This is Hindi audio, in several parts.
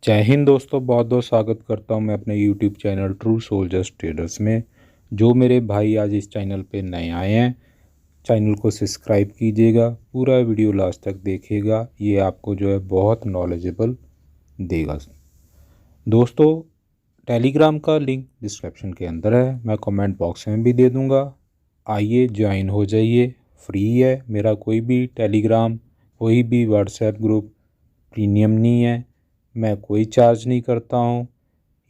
जय हिंद दोस्तों, बहुत बहुत स्वागत करता हूं मैं अपने YouTube channel true soldiers traders में। जो मेरे भाई आज इस चैनल पे नए आए हैं, चैनल को सब्सक्राइब कीजिएगा, पूरा वीडियो लास्ट तक देखिएगा, ये आपको जो है बहुत नॉलेजेबल देगा। दोस्तों, टेलीग्राम का लिंक डिस्क्रिप्शन के अंदर है, मैं कमेंट बॉक्स में भी दे दूँगा। आइए ज्वाइन हो जाइए, फ्री है। मेरा कोई भी टेलीग्राम, कोई भी व्हाट्सएप ग्रुप प्रीमियम नहीं है, मैं कोई चार्ज नहीं करता हूँ।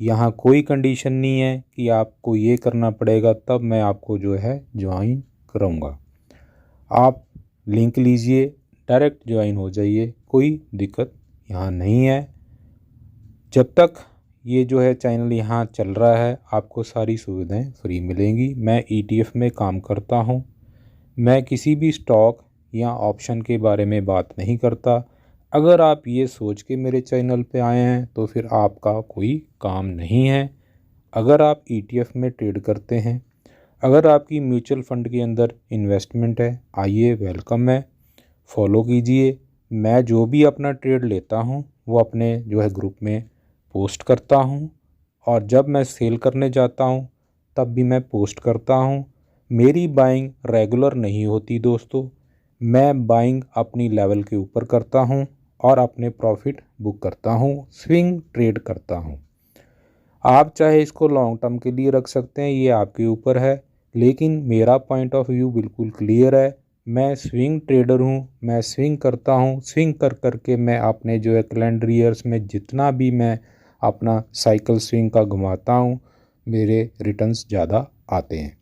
यहाँ कोई कंडीशन नहीं है कि आपको ये करना पड़ेगा तब मैं आपको जो है ज्वाइन कराऊँगा। आप लिंक लीजिए, डायरेक्ट ज्वाइन हो जाइए, कोई दिक्कत यहाँ नहीं है। जब तक ये जो है चैनल यहाँ चल रहा है, आपको सारी सुविधाएं फ्री मिलेंगी। मैं ETF में काम करता हूँ, मैं किसी भी स्टॉक या ऑप्शन के बारे में बात नहीं करता। अगर आप ये सोच के मेरे चैनल पे आए हैं तो फिर आपका कोई काम नहीं है। अगर आप ETF में ट्रेड करते हैं, अगर आपकी म्यूचुअल फंड के अंदर इन्वेस्टमेंट है, आइए वेलकम है, फॉलो कीजिए। मैं जो भी अपना ट्रेड लेता हूँ वो अपने जो है ग्रुप में पोस्ट करता हूँ, और जब मैं सेल करने जाता हूँ तब भी मैं पोस्ट करता हूँ। मेरी बाइंग रेगुलर नहीं होती दोस्तों, मैं बाइंग अपनी लेवल के ऊपर करता हूँ और अपने प्रॉफिट बुक करता हूँ, स्विंग ट्रेड करता हूँ। आप चाहे इसको लॉन्ग टर्म के लिए रख सकते हैं, ये आपके ऊपर है, लेकिन मेरा पॉइंट ऑफ व्यू बिल्कुल क्लियर है। मैं स्विंग ट्रेडर हूँ, मैं स्विंग करता हूँ, स्विंग कर करके मैं अपने जो है कैलेंडर ईयर्स में जितना भी मैं अपना साइकिल स्विंग का घुमाता हूँ, मेरे रिटर्न्स ज़्यादा आते हैं।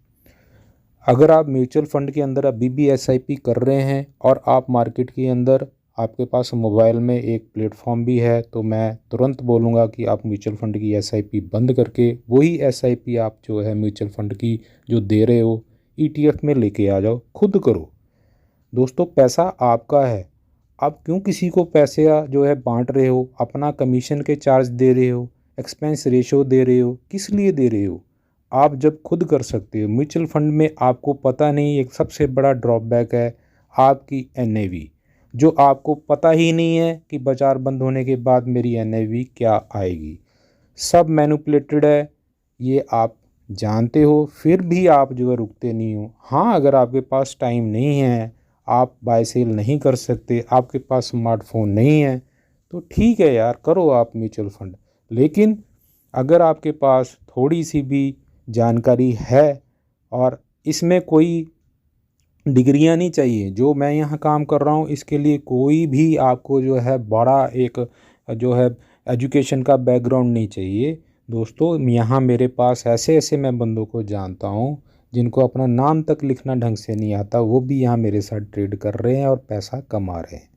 अगर आप म्यूचुअल फंड के अंदर अभी भी SIP कर रहे हैं और आप मार्केट के अंदर, आपके पास मोबाइल में एक प्लेटफॉर्म भी है, तो मैं तुरंत बोलूँगा कि आप म्यूचुअल फंड की SIP बंद करके वही SIP आप जो है म्यूचुअल फंड की जो दे रहे हो ETF में लेके आ जाओ, खुद करो। दोस्तों, पैसा आपका है, आप क्यों किसी को पैसे जो है बांट रहे हो, अपना कमीशन के चार्ज दे रहे हो, एक्सपेंस रेशो दे रहे हो, किस लिए दे रहे हो? आप जब खुद कर सकते हो। म्यूचुअल फंड में आपको पता नहीं, एक सबसे बड़ा ड्रॉबैक है आपकी NAV, जो आपको पता ही नहीं है कि बाज़ार बंद होने के बाद मेरी NAV क्या आएगी। सब मैनिपुलेटेड है, ये आप जानते हो, फिर भी आप जो है रुकते नहीं हो। हाँ, अगर आपके पास टाइम नहीं है, आप बाय सेल नहीं कर सकते, आपके पास स्मार्टफोन नहीं है, तो ठीक है यार, करो आप म्यूचुअल फंड। लेकिन अगर आपके पास थोड़ी सी भी जानकारी है, और इसमें कोई डिग्रियां नहीं चाहिए, जो मैं यहाँ काम कर रहा हूँ इसके लिए कोई भी आपको जो है बड़ा एक जो है एजुकेशन का बैकग्राउंड नहीं चाहिए। दोस्तों, यहाँ मेरे पास ऐसे ऐसे मैं बंदों को जानता हूँ जिनको अपना नाम तक लिखना ढंग से नहीं आता, वो भी यहाँ मेरे साथ ट्रेड कर रहे हैं और पैसा कमा रहे हैं।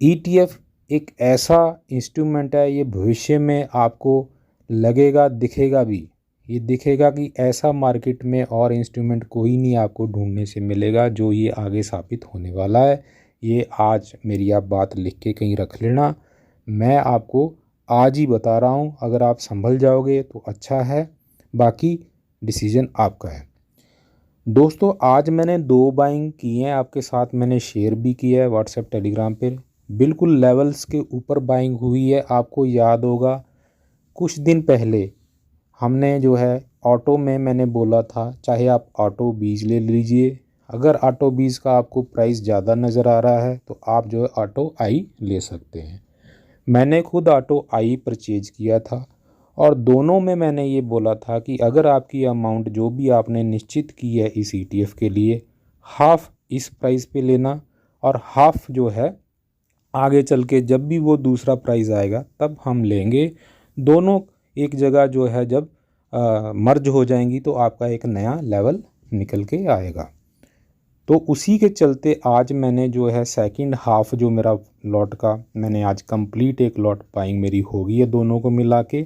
ETF एक ऐसा इंस्ट्रूमेंट है, ये भविष्य में आपको लगेगा, दिखेगा भी, ये दिखेगा कि ऐसा मार्केट में और इंस्ट्रूमेंट कोई नहीं आपको ढूंढने से मिलेगा जो ये आगे साबित होने वाला है। ये आज मेरी आप बात लिख के कहीं रख लेना, मैं आपको आज ही बता रहा हूँ। अगर आप संभल जाओगे तो अच्छा है, बाकी डिसीजन आपका है। दोस्तों, आज मैंने 2 बाइंग की हैं, आपके साथ मैंने शेयर भी किया है व्हाट्सएप टेलीग्राम पे। बिल्कुल लेवल्स के ऊपर बाइंग हुई है। आपको याद होगा कुछ दिन पहले हमने जो है ऑटो में मैंने बोला था, चाहे आप ऑटो 20 ले लीजिए, अगर ऑटो 20 का आपको प्राइस ज़्यादा नज़र आ रहा है तो आप जो है ऑटो आई ले सकते हैं। मैंने खुद ऑटो आई परचेज किया था, और दोनों में मैंने ये बोला था कि अगर आपकी अमाउंट जो भी आपने निश्चित की है इस ETF के लिए, हाफ इस प्राइस पे लेना, और हाफ जो है आगे चल के जब भी वो दूसरा प्राइस आएगा तब हम लेंगे। दोनों एक जगह जो है जब मर्ज हो जाएंगी तो आपका एक नया लेवल निकल के आएगा। तो उसी के चलते आज मैंने जो है सेकंड हाफ जो मेरा लॉट का, मैंने आज कंप्लीट एक लॉट बाइंग मेरी हो गई है दोनों को मिला के।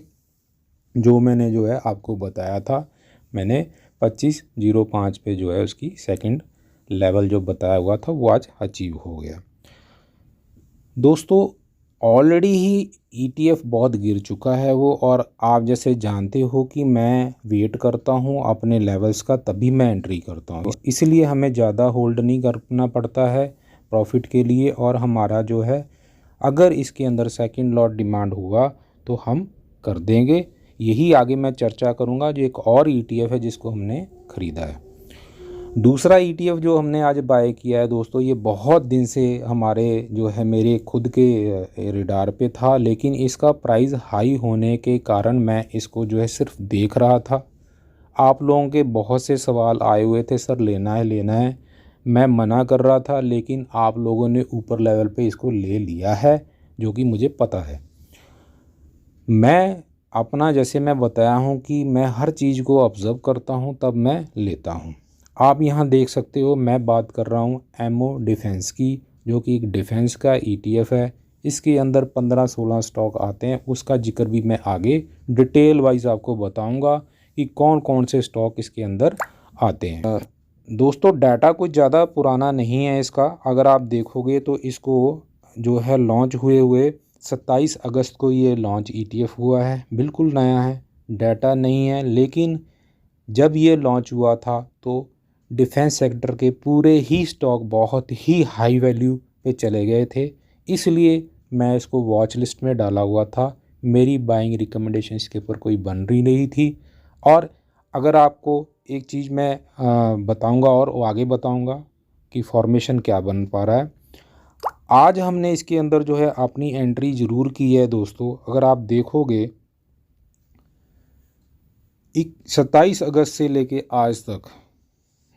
जो मैंने जो है आपको बताया था, मैंने 25.05 पे जो है उसकी सेकंड लेवल जो बताया हुआ था वो आज अचीव हो गया। दोस्तों, ऑलरेडी ही ETF बहुत गिर चुका है वो, और आप जैसे जानते हो कि मैं वेट करता हूँ अपने लेवल्स का, तभी मैं एंट्री करता हूँ। इसलिए हमें ज़्यादा होल्ड नहीं करना पड़ता है प्रॉफिट के लिए, और हमारा जो है अगर इसके अंदर सेकंड लॉट डिमांड हुआ तो हम कर देंगे। यही आगे मैं चर्चा करूंगा। जो एक और ETF है जिसको हमने ख़रीदा है। दूसरा ETF जो हमने आज बाय किया है दोस्तों, ये बहुत दिन से हमारे जो है मेरे खुद के रडार पे था, लेकिन इसका प्राइस हाई होने के कारण मैं इसको जो है सिर्फ देख रहा था। आप लोगों के बहुत से सवाल आए हुए थे, सर लेना है लेना है। मैं मना कर रहा था, लेकिन आप लोगों ने ऊपर लेवल पे इसको ले लिया है, जो कि मुझे पता है। मैं अपना जैसे मैं बताया हूँ कि मैं हर चीज़ को ऑब्ज़र्व करता हूँ तब मैं लेता हूँ। आप यहाँ देख सकते हो मैं बात कर रहा हूँ एमओ डिफेंस की, जो कि एक डिफेंस का ETF है। इसके अंदर 15-16 स्टॉक आते हैं, उसका जिक्र भी मैं आगे डिटेल वाइज आपको बताऊंगा कि कौन कौन से स्टॉक इसके अंदर आते हैं। दोस्तों डाटा कुछ ज़्यादा पुराना नहीं है इसका। अगर आप देखोगे तो इसको जो है लॉन्च हुए 27 अगस्त को ये लॉन्च ETF हुआ है, बिल्कुल नया है, डाटा नहीं है। लेकिन जब ये लॉन्च हुआ था तो डिफेंस सेक्टर के पूरे ही स्टॉक बहुत ही हाई वैल्यू पे चले गए थे, इसलिए मैं इसको वॉच लिस्ट में डाला हुआ था। मेरी बाइंग रिकमेंडेशन इसके ऊपर कोई बन रही नहीं थी। और अगर आपको एक चीज़ मैं बताऊंगा और आगे बताऊंगा कि फॉर्मेशन क्या बन पा रहा है। आज हमने इसके अंदर जो है अपनी एंट्री ज़रूर की है दोस्तों। अगर आप देखोगे 27 अगस्त से लेके आज तक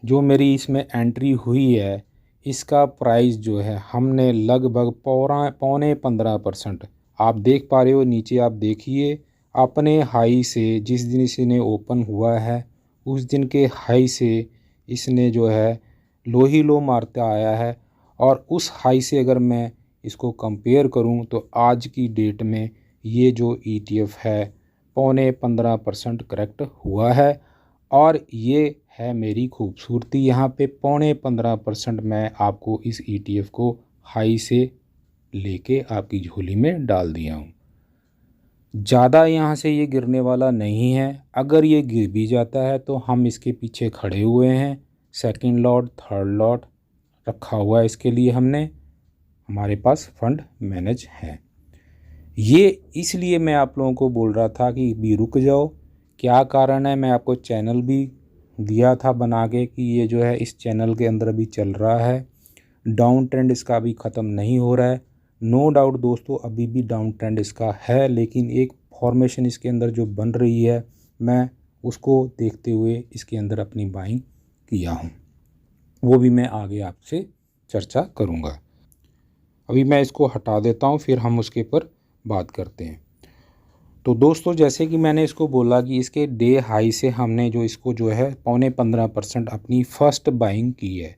जो मेरी इसमें एंट्री हुई है, इसका प्राइस जो है हमने लगभग 15% आप देख पा रहे हो। नीचे आप देखिए अपने हाई से, जिस दिन इसने ओपन हुआ है उस दिन के हाई से इसने जो है लो ही लो मारता आया है। और उस हाई से अगर मैं इसको कंपेयर करूं तो आज की डेट में ये जो ETF है 15.5% करेक्ट हुआ है। और ये है मेरी खूबसूरती। यहाँ पे 15.5% मैं आपको इस ETF को हाई से लेके आपकी झोली में डाल दिया हूँ। ज़्यादा यहाँ से ये गिरने वाला नहीं है। अगर ये गिर भी जाता है तो हम इसके पीछे खड़े हुए हैं। सेकंड लॉट, थर्ड लॉट रखा हुआ है इसके लिए हमने, हमारे पास फंड मैनेज है। ये इसलिए मैं आप लोगों को बोल रहा था कि भी रुक जाओ। क्या कारण है, मैं आपको चैनल भी दिया था बना के कि ये जो है इस चैनल के अंदर अभी चल रहा है, डाउन ट्रेंड इसका अभी ख़त्म नहीं हो रहा है। नो डाउट दोस्तों अभी भी डाउन ट्रेंड इसका है, लेकिन एक फॉर्मेशन इसके अंदर जो बन रही है मैं उसको देखते हुए इसके अंदर अपनी बाइंग किया हूँ, वो भी मैं आगे आपसे चर्चा करूँगा। अभी मैं इसको हटा देता हूँ, फिर हम उसके ऊपर बात करते हैं। तो दोस्तों जैसे कि मैंने इसको बोला कि इसके डे हाई से हमने जो इसको जो है 15.5% अपनी फ़र्स्ट बाइंग की है।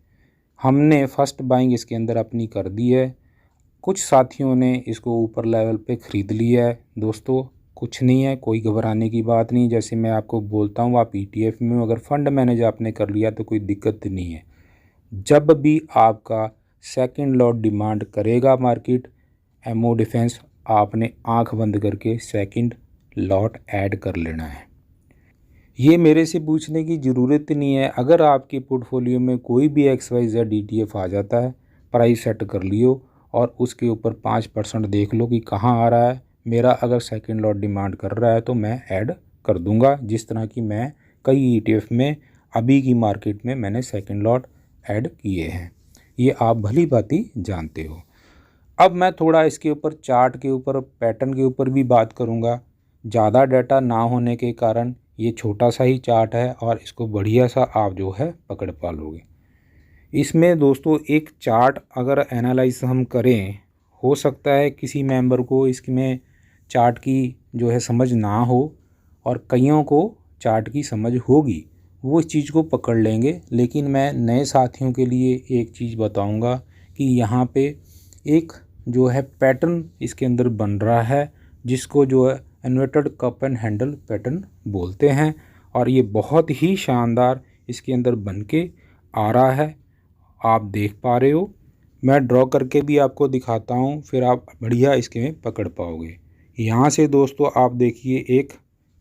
हमने फ़र्स्ट बाइंग इसके अंदर अपनी कर दी है। कुछ साथियों ने इसको ऊपर लेवल पे ख़रीद लिया है। दोस्तों कुछ नहीं है, कोई घबराने की बात नहीं। जैसे मैं आपको बोलता हूँ आप ETF में अगर फ़ंड मैनेज आपने कर लिया तो कोई दिक्कत नहीं है। जब भी आपका सेकंड लॉट डिमांड करेगा मार्केट एमओ डिफेंस, आपने आंख बंद करके सेकंड लॉट ऐड कर लेना है। ये मेरे से पूछने की ज़रूरत नहीं है। अगर आपके पोर्टफोलियो में कोई भी XYZ ETF आ जाता है, प्राइस सेट कर लियो और उसके ऊपर 5% देख लो कि कहाँ आ रहा है। मेरा अगर सेकंड लॉट डिमांड कर रहा है तो मैं ऐड कर दूंगा, जिस तरह की मैं कई ETF में अभी की मार्केट में मैंने सेकंड लॉट ऐड किए हैं। ये आप भली भांति जानते हो। अब मैं थोड़ा इसके ऊपर चार्ट के ऊपर, पैटर्न के ऊपर भी बात करूंगा। ज़्यादा डाटा ना होने के कारण ये छोटा सा ही चार्ट है और इसको बढ़िया सा आप जो है पकड़ पा लोगे। इसमें दोस्तों एक चार्ट अगर एनालाइज हम करें, हो सकता है किसी मेंबर को इसमें चार्ट की जो है समझ ना हो और कईयों को चार्ट की समझ होगी, वो इस चीज़ को पकड़ लेंगे। लेकिन मैं नए साथियों के लिए एक चीज़ बताऊंगा कि यहाँ पे एक जो है पैटर्न इसके अंदर बन रहा है, जिसको जो है inverted cup and handle pattern बोलते हैं। और ये बहुत ही शानदार इसके अंदर बन के आ रहा है, आप देख पा रहे हो। मैं ड्रॉ करके भी आपको दिखाता हूँ, फिर आप बढ़िया इसके में पकड़ पाओगे। यहाँ से दोस्तों आप देखिए एक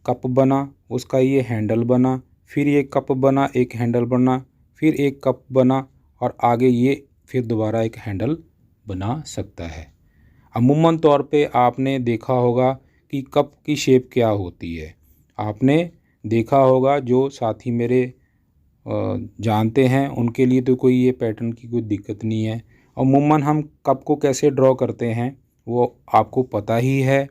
कप बना, उसका ये हैंडल बना, फिर ये कप बना, एक हैंडल बना, फिर एक कप बना और आगे ये फिर दोबारा एक हैंडल बना सकता है। अमूमन तौर पे आपने देखा होगा कि कप की शेप क्या होती है। आपने देखा होगा, जो साथी मेरे जानते हैं उनके लिए तो कोई ये पैटर्न की कोई दिक्कत नहीं है। अमूमन हम कप को कैसे ड्रॉ करते हैं वो आपको पता ही है,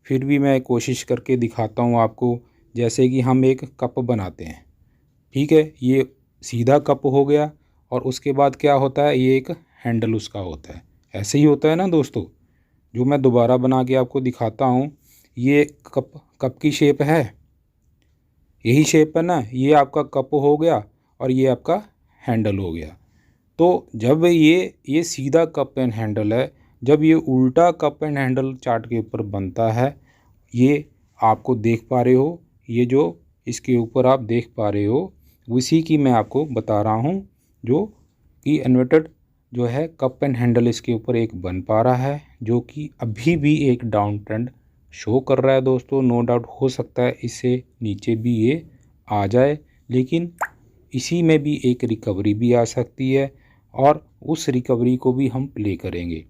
फिर भी मैं कोशिश करके दिखाता हूँ आपको। जैसे कि हम एक कप बनाते हैं, ठीक है, ये सीधा कप हो गया, और उसके बाद क्या होता है, ये एक हैंडल उसका होता है। ऐसे ही होता है ना दोस्तों। जो मैं दोबारा बना के आपको दिखाता हूँ, ये कप की शेप है, यही शेप है ना, ये आपका कप हो गया और ये आपका हैंडल हो गया। तो जब ये सीधा कप एंड हैंडल है, जब ये उल्टा कप एंड हैंडल चार्ट के ऊपर बनता है, ये आपको देख पा रहे हो, ये जो इसके ऊपर आप देख पा रहे हो उसी की मैं आपको बता रहा हूँ, जो कि इन्वर्टेड जो है कप एंड हैंडल इसके ऊपर एक बन पा रहा है, जो कि अभी भी एक डाउन ट्रेंड शो कर रहा है दोस्तों। नो डाउट हो सकता है इससे नीचे भी ये आ जाए, लेकिन इसी में भी एक रिकवरी भी आ सकती है, और उस रिकवरी को भी हम प्ले करेंगे।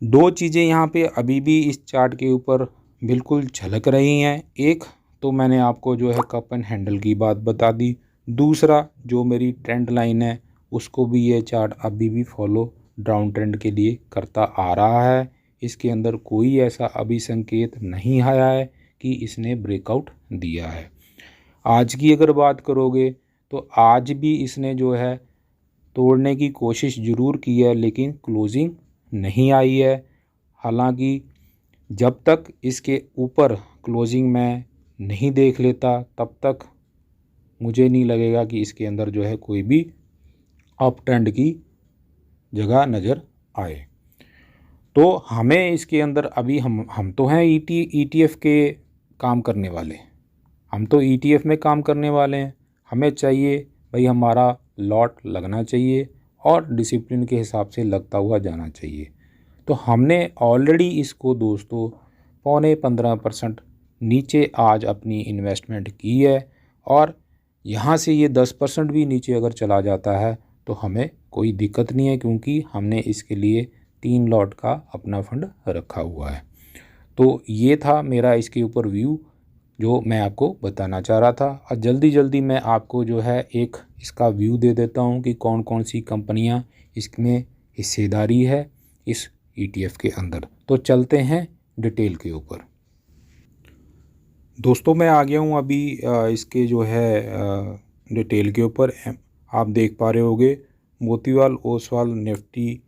दो चीज़ें यहाँ पे अभी भी इस चार्ट के ऊपर बिल्कुल झलक रही हैं। एक तो मैंने आपको जो है कप एंड हैंडल की बात बता दी, दूसरा जो मेरी ट्रेंड लाइन है उसको भी ये चार्ट अभी भी फॉलो डाउन ट्रेंड के लिए करता आ रहा है। इसके अंदर कोई ऐसा अभी संकेत नहीं आया है कि इसने ब्रेकआउट दिया है। आज की अगर बात करोगे तो आज भी इसने जो है तोड़ने की कोशिश ज़रूर की है, लेकिन क्लोजिंग नहीं आई है। हालांकि जब तक इसके ऊपर क्लोजिंग मैं नहीं देख लेता तब तक मुझे नहीं लगेगा कि इसके अंदर जो है कोई भी अप ट्रेंड की जगह नज़र आए। तो हमें इसके अंदर अभी हम तो हैं ईटीएफ के काम करने वाले, हम तो ईटीएफ में काम करने वाले हैं। हमें चाहिए भाई हमारा लॉट लगना चाहिए और डिसिप्लिन के हिसाब से लगता हुआ जाना चाहिए। तो हमने ऑलरेडी इसको दोस्तों 15% नीचे आज अपनी इन्वेस्टमेंट की है, और यहाँ से ये 10% भी नीचे अगर चला जाता है तो हमें कोई दिक्कत नहीं है, क्योंकि हमने इसके लिए 3 लॉट का अपना फंड रखा हुआ है। तो ये था मेरा इसके ऊपर व्यू जो मैं आपको बताना चाह रहा था। और जल्दी मैं आपको जो है एक इसका व्यू दे देता हूँ कि कौन कौन सी कंपनियाँ इसमें हिस्सेदारी है इस ईटीएफ के अंदर। तो चलते हैं डिटेल के ऊपर। दोस्तों मैं आ गया हूँ अभी इसके जो है डिटेल के ऊपर। आप देख पा रहे होगे Motilal Oswal Nifty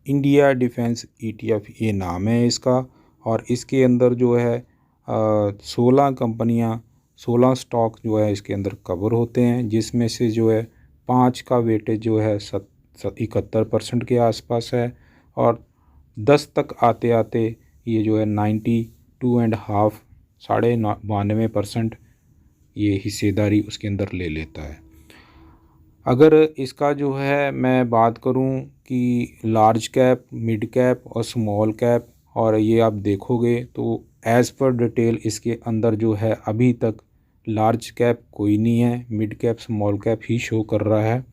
India defence ETF ये नाम है इसका, और इसके अंदर जो है 16 कंपनियां 16 स्टॉक जो है इसके अंदर कवर होते हैं, जिसमें से जो है 5 का वेटेज जो है 71% के आसपास है, और 10 तक आते आते ये जो है 92.5 92% ये हिस्सेदारी उसके अंदर ले लेता है। अगर इसका जो है मैं बात करूं कि लार्ज कैप, मिड कैप और स्मॉल कैप, और ये आप देखोगे तो एज़ पर डिटेल इसके अंदर जो है अभी तक लार्ज कैप कोई नहीं है, मिड कैप स्मॉल कैप ही शो कर रहा है।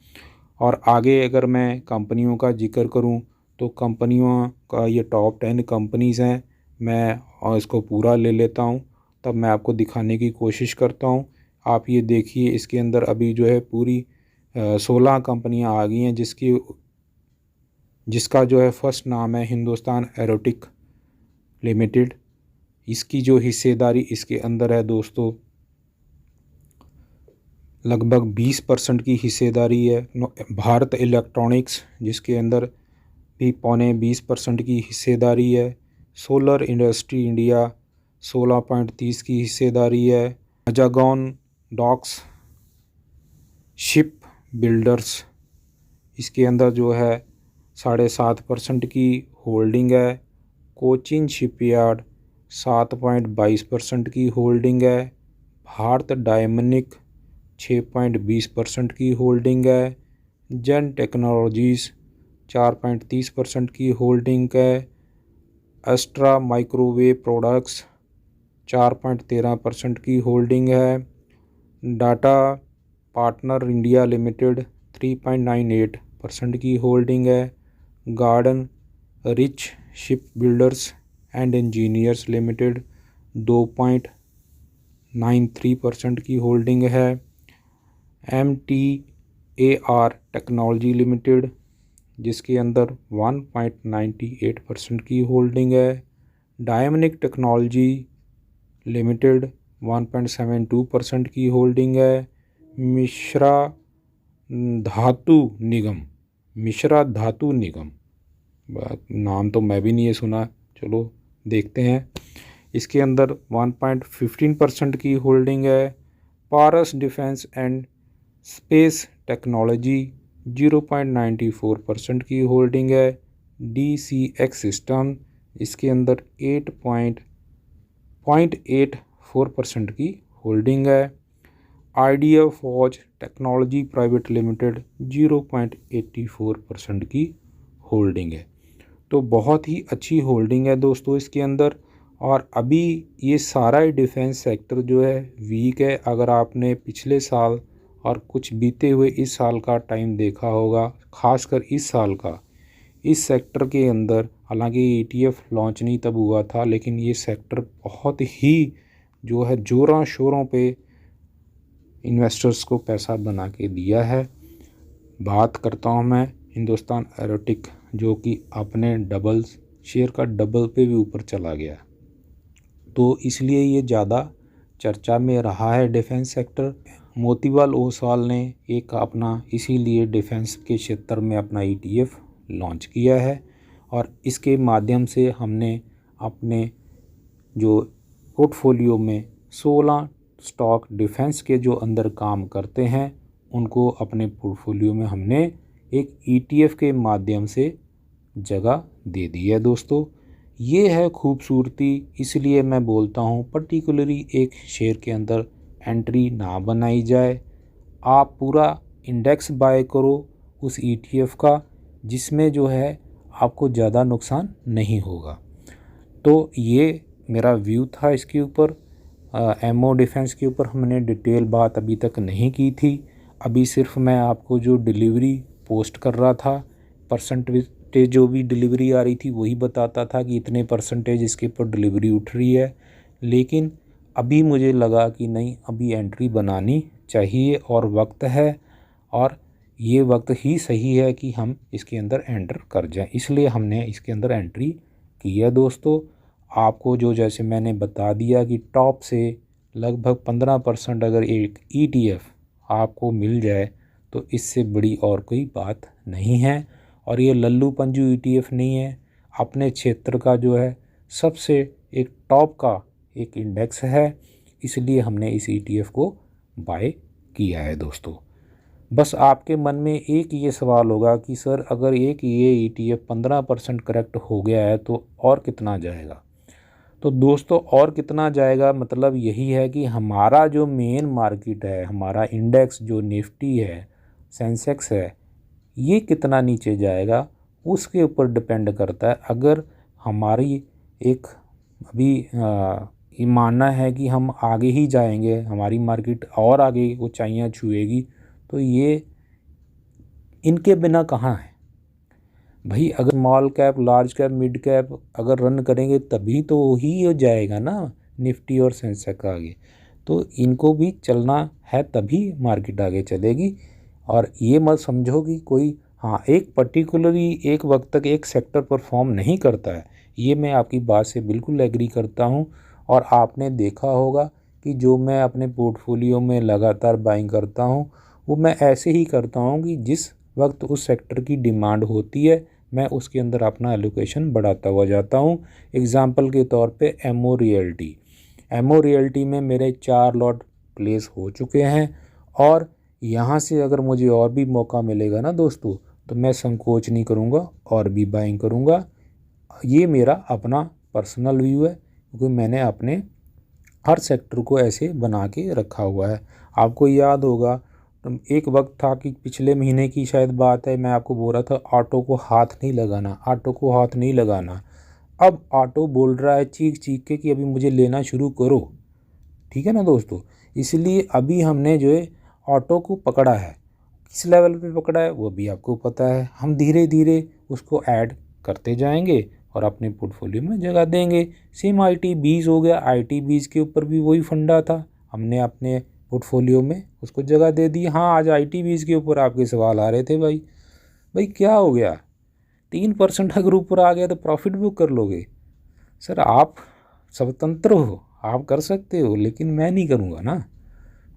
और आगे अगर मैं कंपनियों का जिक्र करूं तो कंपनियों का ये टॉप 10 कंपनीज़ हैं। मैं इसको पूरा ले लेता हूं, तब मैं आपको दिखाने की कोशिश करता हूं। आप ये देखिए इसके अंदर अभी जो है पूरी 16 कंपनियां आ गई हैं, जिसका जो है फर्स्ट नाम है हिंदुस्तान एरोटिक लिमिटेड। इसकी जो हिस्सेदारी इसके अंदर है दोस्तों लगभग 20% की हिस्सेदारी है। भारत इलेक्ट्रॉनिक्स जिसके अंदर भी 20% की हिस्सेदारी है। सोलर इंडस्ट्री इंडिया 16.30 की हिस्सेदारी है। अजागॉन डॉक्स शिप बिल्डर्स इसके अंदर जो है 7.5% की होल्डिंग है। कोचिन शिपयार्ड 7.22% की होल्डिंग है। भारत डायमंडिक 6.20% की होल्डिंग है। जन टेक्नोलॉजीज़ 4.30% की होल्डिंग है। एस्ट्रा माइक्रोवेव प्रोडक्ट्स 4.13% की होल्डिंग है। डाटा पार्टनर इंडिया लिमिटेड 3.98% की होल्डिंग है। Garden rich ship builders and engineers limited 2.93% की होल्डिंग है। MTAR टेक्नोलॉजी लिमिटेड जिसके अंदर 1.98% की होल्डिंग है। डायमनिक टेक्नोलॉजी लिमिटेड 1.72% की होल्डिंग है। मिश्रा धातु निगम नाम तो मैं भी नहीं है सुना, चलो देखते हैं। इसके अंदर 1.15% की होल्डिंग है। पारस डिफेंस एंड स्पेस टेक्नोलॉजी 0.94% की होल्डिंग है। DCX सिस्टम इसके अंदर 8.84% की होल्डिंग है। आइडिया फॉज टेक्नोलॉजी प्राइवेट लिमिटेड 0.84% की होल्डिंग है। तो बहुत ही अच्छी होल्डिंग है दोस्तों इसके अंदर। और अभी ये सारा ही डिफेंस सेक्टर जो है वीक है। अगर आपने पिछले साल और कुछ बीते हुए इस साल का टाइम देखा होगा, ख़ासकर इस साल का, इस सेक्टर के अंदर हालांकि ETF लॉन्च नहीं तब हुआ था, लेकिन ये सेक्टर बहुत ही जो है ज़ोरों शोरों पे इन्वेस्टर्स को पैसा बना के दिया है। बात करता हूँ मैं हिंदुस्तान एरोटिक जो कि अपने डबल शेयर का डबल पे भी ऊपर चला गया, तो इसलिए ये ज़्यादा चर्चा में रहा है डिफेंस सेक्टर। मोतीलाल ओसवाल ने एक अपना इसीलिए डिफेंस के क्षेत्र में अपना ETF लॉन्च किया है और इसके माध्यम से हमने अपने जो पोर्टफोलियो में 16 स्टॉक डिफेंस के जो अंदर काम करते हैं उनको अपने पोर्टफोलियो में हमने एक ETF के माध्यम से जगह दे दी है दोस्तों। ये है खूबसूरती, इसलिए मैं बोलता हूँ पर्टिकुलरली एक शेयर के अंदर एंट्री ना बनाई जाए। आप पूरा इंडेक्स बाय करो उस ETF का जिसमें जो है आपको ज़्यादा नुकसान नहीं होगा। तो ये मेरा व्यू था इसके ऊपर। MO डिफेंस के ऊपर हमने डिटेल बात अभी तक नहीं की थी। अभी सिर्फ मैं आपको जो डिलीवरी पोस्ट कर रहा था, परसेंटेज जो भी डिलीवरी आ रही थी वही बताता था कि इतने परसेंटेज इसके ऊपर डिलीवरी उठ रही है। लेकिन अभी मुझे लगा कि नहीं, अभी एंट्री बनानी चाहिए और वक्त है, और ये वक्त ही सही है कि हम इसके अंदर एंटर कर जाएं, इसलिए हमने इसके अंदर एंट्री की है दोस्तों। आपको जो जैसे मैंने बता दिया कि टॉप से लगभग 15% अगर एक ETF आपको मिल जाए तो इससे बड़ी और कोई बात नहीं है। और ये लल्लू पंजू ETF नहीं है, अपने क्षेत्र का जो है सबसे एक टॉप का एक इंडेक्स है, इसलिए हमने इस ETF को बाय किया है दोस्तों। बस आपके मन में एक ये सवाल होगा कि सर अगर एक ये ETF 15% करेक्ट हो गया है तो और कितना जाएगा। तो दोस्तों और कितना जाएगा मतलब यही है कि हमारा जो मेन मार्केट है, हमारा इंडेक्स जो निफ्टी है, सेंसेक्स है, ये कितना नीचे जाएगा उसके ऊपर डिपेंड करता है। अगर हमारी एक अभी ये मानना है कि हम आगे ही जाएंगे, हमारी मार्केट और आगे ऊंचाइयां छुएगी, तो ये इनके बिना कहाँ है भाई। अगर small cap, large cap, mid cap अगर रन करेंगे तभी तो ही हो जाएगा ना निफ्टी और सेंसेक्स आगे। तो इनको भी चलना है तभी मार्केट आगे चलेगी। और ये मत समझो कि कोई एक पर्टिकुलरली एक वक्त तक एक सेक्टर परफॉर्म नहीं करता है। ये मैं आपकी बात से बिल्कुल एग्री करता हूँ। और आपने देखा होगा कि जो मैं अपने पोर्टफोलियो में लगातार बाइंग करता हूँ वो मैं ऐसे ही करता हूँ कि जिस वक्त उस सेक्टर की डिमांड होती है मैं उसके अंदर अपना एलोकेशन बढ़ाता हुआ जाता हूँ। एग्ज़ाम्पल के तौर पे MO रियल्टी में मेरे 4 लॉट प्लेस हो चुके हैं, और यहाँ से अगर मुझे और भी मौका मिलेगा ना दोस्तों तो मैं संकोच नहीं करूँगा और भी बाइंग करूँगा। ये मेरा अपना पर्सनल व्यू है क्योंकि मैंने अपने हर सेक्टर को ऐसे बना के रखा हुआ है। आपको याद होगा तो एक वक्त था कि पिछले महीने की शायद बात है, मैं आपको बोल रहा था ऑटो को हाथ नहीं लगाना। अब ऑटो बोल रहा है चीख चीख के कि अभी मुझे लेना शुरू करो, ठीक है ना दोस्तों। इसलिए अभी हमने जो है ऑटो को पकड़ा है, किस लेवल पे पकड़ा है वो भी आपको पता है। हम धीरे धीरे उसको ऐड करते जाएंगे और अपने पोर्टफोलियो में जगह देंगे। सेम IT-BEES हो गया, IT-BEES के ऊपर भी वही फंडा था, हमने अपने पोर्टफोलियो में उसको जगह दे दी। हाँ, आज IT-BEES के ऊपर आपके सवाल आ रहे थे, भाई क्या हो गया, 3% अगर ऊपर आ गया तो प्रॉफिट बुक कर लोगे। सर आप स्वतंत्र हो, आप कर सकते हो, लेकिन मैं नहीं करूँगा ना।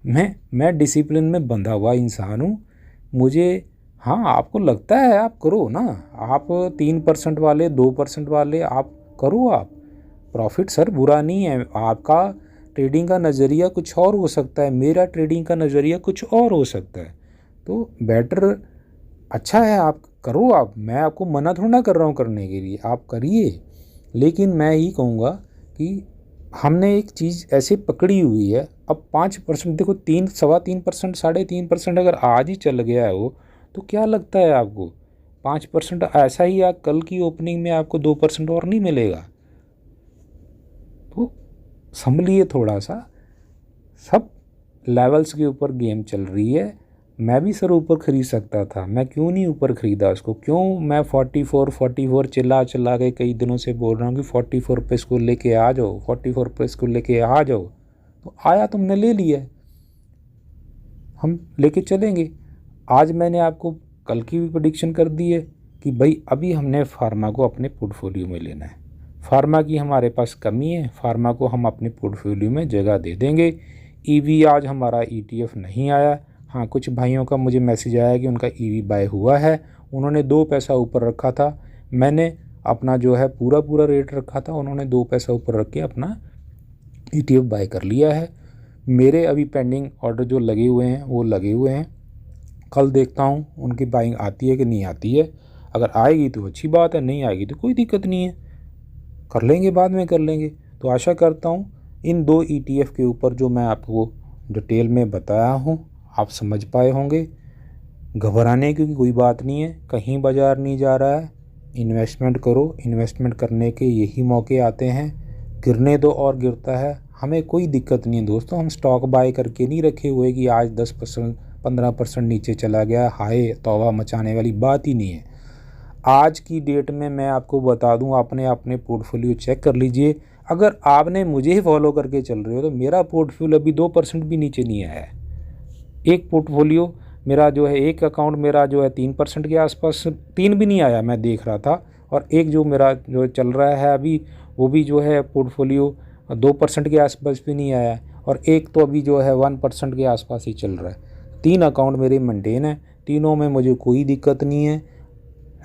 मैं डिसिप्लिन में बंधा हुआ इंसान हूँ। मुझे, हाँ, आपको लगता है आप करो ना, आप 3% वाले 2% वाले आप करो, आप प्रॉफिट सर बुरा नहीं है। आपका ट्रेडिंग का नज़रिया कुछ और हो सकता है, मेरा ट्रेडिंग का नज़रिया कुछ और हो सकता है, तो बेटर अच्छा है आप करो। आप, मैं आपको मना थोड़ा ना कर रहा हूँ करने के लिए, आप करिए। लेकिन मैं ही कहूँगा कि हमने एक चीज़ ऐसे पकड़ी हुई है, अब 5% देखो, 3.25%, 3.5% अगर आज ही चल गया है वो, तो क्या लगता है आपको 5% ऐसा ही कल की ओपनिंग में आपको 2% और नहीं मिलेगा? तो संभलिए थोड़ा सा, सब लेवल्स के ऊपर गेम चल रही है। मैं भी सर ऊपर ख़रीद सकता था, मैं क्यों नहीं ऊपर ख़रीदा उसको? क्यों मैं 44 चिल्ला के कई दिनों से बोल रहा हूँ कि 44 पे इसको लेके आ जाओ, 44 पे इसको लेके आ जाओ, तो आया, तुमने ले लिया, हम लेके चलेंगे। आज मैंने आपको कल की भी प्रेडिक्शन कर दी है कि भाई अभी हमने फार्मा को अपने पोर्टफोलियो में लेना है, फार्मा की हमारे पास कमी है, फार्मा को हम अपने पोर्टफोलियो में जगह दे देंगे। EV आज हमारा ETF नहीं आया। हाँ, कुछ भाइयों का मुझे मैसेज आया कि उनका EV बाय हुआ है, उन्होंने 2 पैसा ऊपर रखा था, मैंने अपना जो है पूरा रेट रखा था, उन्होंने 2 पैसा ऊपर रख के अपना ETF बाय कर लिया है। मेरे अभी पेंडिंग ऑर्डर जो लगे हुए हैं वो लगे हुए हैं, कल देखता हूँ उनकी बाइंग आती है कि नहीं आती है। अगर आएगी तो अच्छी बात है, नहीं आएगी तो कोई दिक्कत नहीं है, कर लेंगे, बाद में कर लेंगे। तो आशा करता हूँ इन 2 ETF के ऊपर जो मैं आपको डिटेल में बताया हूँ आप समझ पाए होंगे। घबराने की कोई बात नहीं है, कहीं बाज़ार नहीं जा रहा है, इन्वेस्टमेंट करो, इन्वेस्टमेंट करने के यही मौके आते हैं, गिरने दो और गिरता है, हमें कोई दिक्कत नहीं है दोस्तों। हम स्टॉक बाय करके नहीं रखे हुए कि आज 10% 15% नीचे चला गया, हाय तौबा मचाने वाली बात ही नहीं है। आज की डेट में मैं आपको बता दूं, आपने अपने पोर्टफोलियो चेक कर लीजिए, अगर आपने मुझे ही फॉलो करके चल रहे हो तो मेरा पोर्टफोलियो अभी 2% भी नीचे नहीं आया है। एक पोर्टफोलियो मेरा जो है, एक अकाउंट मेरा जो है 3% के आसपास, 3 भी नहीं आया, मैं देख रहा था, और एक जो मेरा जो चल रहा है अभी वो भी जो है पोर्टफोलियो 2% के आसपास भी नहीं आया, और एक तो अभी जो है 1% के आसपास ही चल रहा है। 3 अकाउंट मेरे मेंटेन है, तीनों में मुझे कोई दिक्कत नहीं है।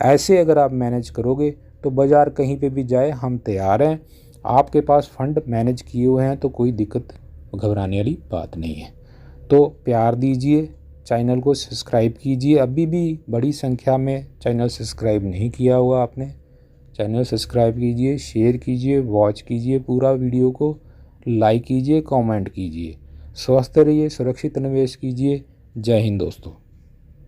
ऐसे अगर आप मैनेज करोगे तो बाज़ार कहीं पे भी जाए हम तैयार हैं, आपके पास फंड मैनेज किए हुए हैं तो कोई दिक्कत घबराने वाली बात नहीं है। तो प्यार दीजिए, चैनल को सब्सक्राइब कीजिए, अभी भी बड़ी संख्या में चैनल सब्सक्राइब नहीं किया हुआ आपने, चैनल सब्सक्राइब कीजिए, शेयर कीजिए, वॉच कीजिए पूरा वीडियो को, लाइक कीजिए, कमेंट कीजिए। स्वस्थ रहिए, सुरक्षित निवेश कीजिए। जय हिंद दोस्तों।